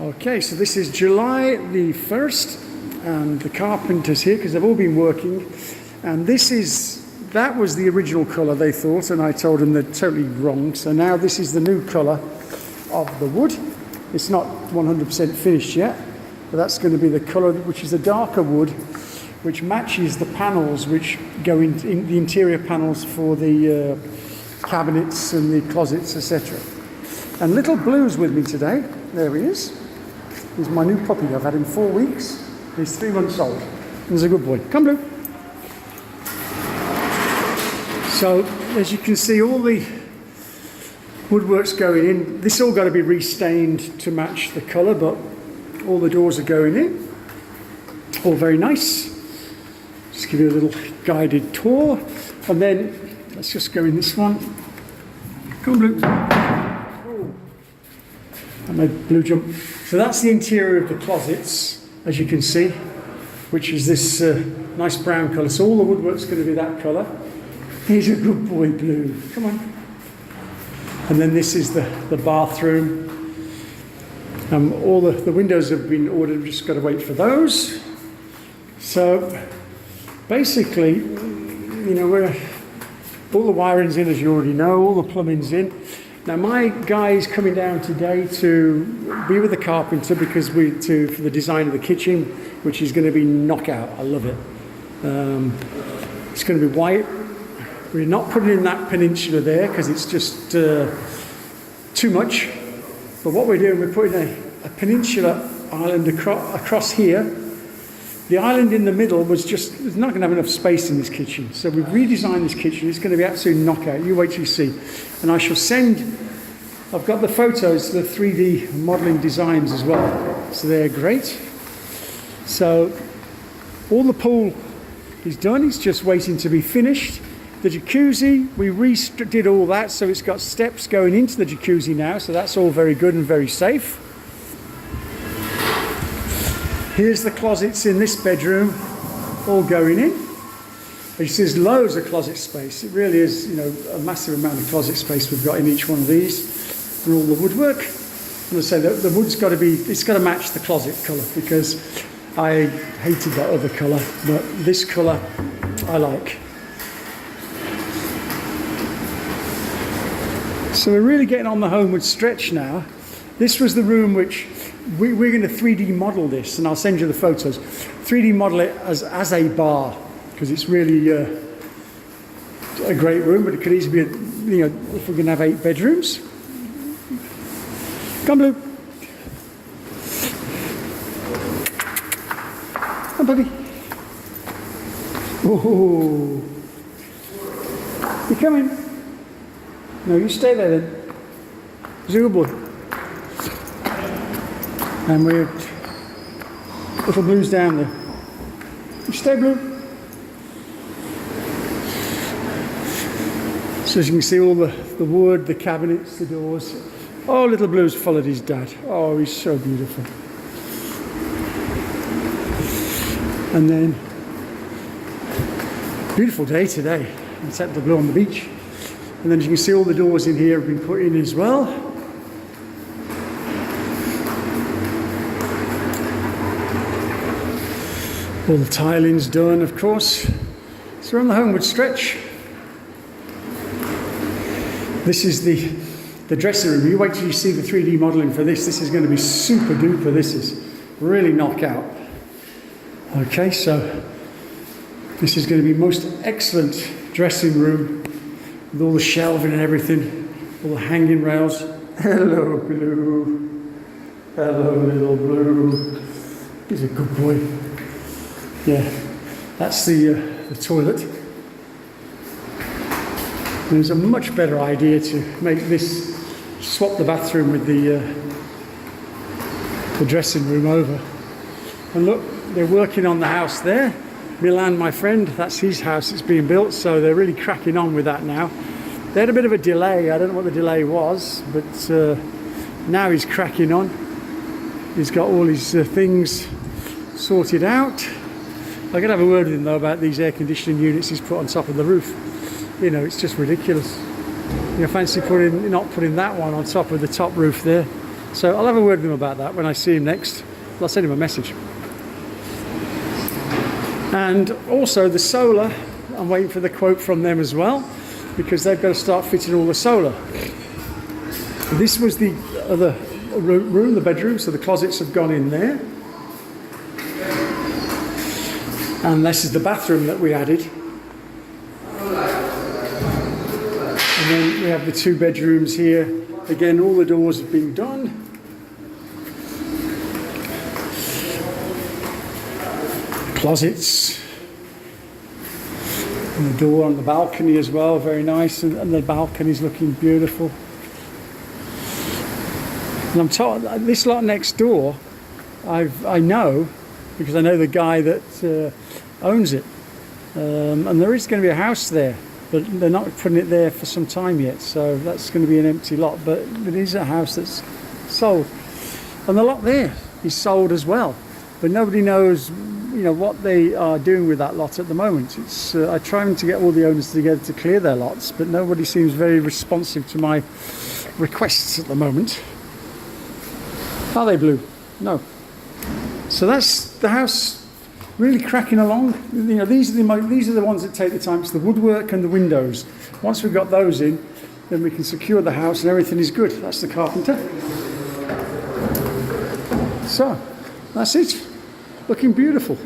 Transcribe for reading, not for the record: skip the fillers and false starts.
Okay, so this is July the 1st, and the carpenter's here because they've all been working. And that was the original colour they thought, and I told them they're totally wrong. So now this is the new colour of the wood. It's not 100% finished yet, but that's going to be the colour, which is a darker wood, which matches the panels which go in the interior panels for the cabinets and the closets, etc. And little Blue's with me today. There he is. He's my new puppy. I've had him 4 weeks. He's 3 months old. He's a good boy. Come, Blue. So, as you can see, all the woodwork's going in. This all got to be restained to match the colour, but all the doors are going in. All very nice. Just give you a little guided tour. And then, let's just go in this one. Come on, Blue. Oh. I made Blue jump. So that's the interior of the closets, as you can see, which is this nice brown colour. So all the woodwork's going to be that colour. He's a good boy, Blue. Come on. And then this is the bathroom. All the windows have been ordered. We've just got to wait for those. So basically, you know, all the wiring's in, as you already know. All the plumbing's in. Now my guy's coming down today to be with the carpenter because for the design of the kitchen, which is going to be knockout. I love it. It's going to be white. We're not putting in that peninsula there because it's just too much. But what we're doing, we're putting a peninsula island across here. The island in the middle was not going to have enough space in this kitchen. So we've redesigned this kitchen. It's going to be absolutely knockout. You wait till you see. And I shall I've got the photos, the 3D modelling designs as well. So they're great. So all the pool is done. It's just waiting to be finished. The jacuzzi, we redid all that, so it's got steps going into the jacuzzi now, so that's all very good and very safe. Here's the closets in this bedroom, all going in. As you see, there's loads of closet space. It really is, you know, a massive amount of closet space we've got in each one of these, and all the woodwork. And I say that the wood's got to match the closet colour, because I hated that other colour, but this colour I like. So we're really getting on the homeward stretch now. This was the room which we're going to 3D model this, and I'll send you the photos. 3D model it as a bar, because it's really a great room, but it could easily be, you know, if we're going to have 8 bedrooms. Come, Blue. Come, puppy. Oh, you coming? No, you stay there then. He's a good boy. And little Blue's down there. You stay, Blue. So as you can see, all the wood, the cabinets, the doors. Oh, little Blue's followed his dad. Oh, he's so beautiful. And then, beautiful day today. It's at the Blue on the beach. And then as you can see, all the doors in here have been put in as well. All the tiling's done, of course. So we're on the homeward stretch. This is the dressing room. You wait till you see the 3D modelling for this. This is going to be super duper. This is really knockout. Okay, so this is going to be most excellent dressing room. With all the shelving and everything, all the hanging rails. Hello, Blue. Hello, little Blue. He's a good boy. Yeah, that's the toilet. There's a much better idea to make this, swap the bathroom with the dressing room over. And look, they're working on the house there. Milan, my friend, that's his house. It's being built, so they're really cracking on with that now. They had a bit of a delay. I don't know what the delay was, but now he's cracking on. He's got all his things sorted out. I could have a word with him though about these air conditioning units he's put on top of the roof. You know, it's just ridiculous. You know, fancy not putting that one on top of the top roof there. So I'll have a word with him about that when I see him next. I'll send him a message. And also the solar, I'm waiting for the quote from them as well, because they've got to start fitting all the solar. This was the other room, the bedroom, so the closets have gone in there. And this is the bathroom that we added. And then we have the 2 bedrooms here. Again, all the doors have been done. Closets. And the door on the balcony as well, very nice. And the balcony's looking beautiful. And I'm told this lot next door, I know, because I know the guy that owns it. And there is going to be a house there, but they're not putting it there for some time yet, so that's going to be an empty lot. But it is a house that's sold, and the lot there is sold as well. But nobody knows, what they are doing with that lot at the moment. It's I trying to get all the owners together to clear their lots, but nobody seems very responsive to my requests at the moment. Are they blue? No. So that's the house, really cracking along. These are the ones that take the time. It's the woodwork and the windows. Once we've got those in, then we can secure the house and everything is good. That's the carpenter. So that's it. Looking beautiful.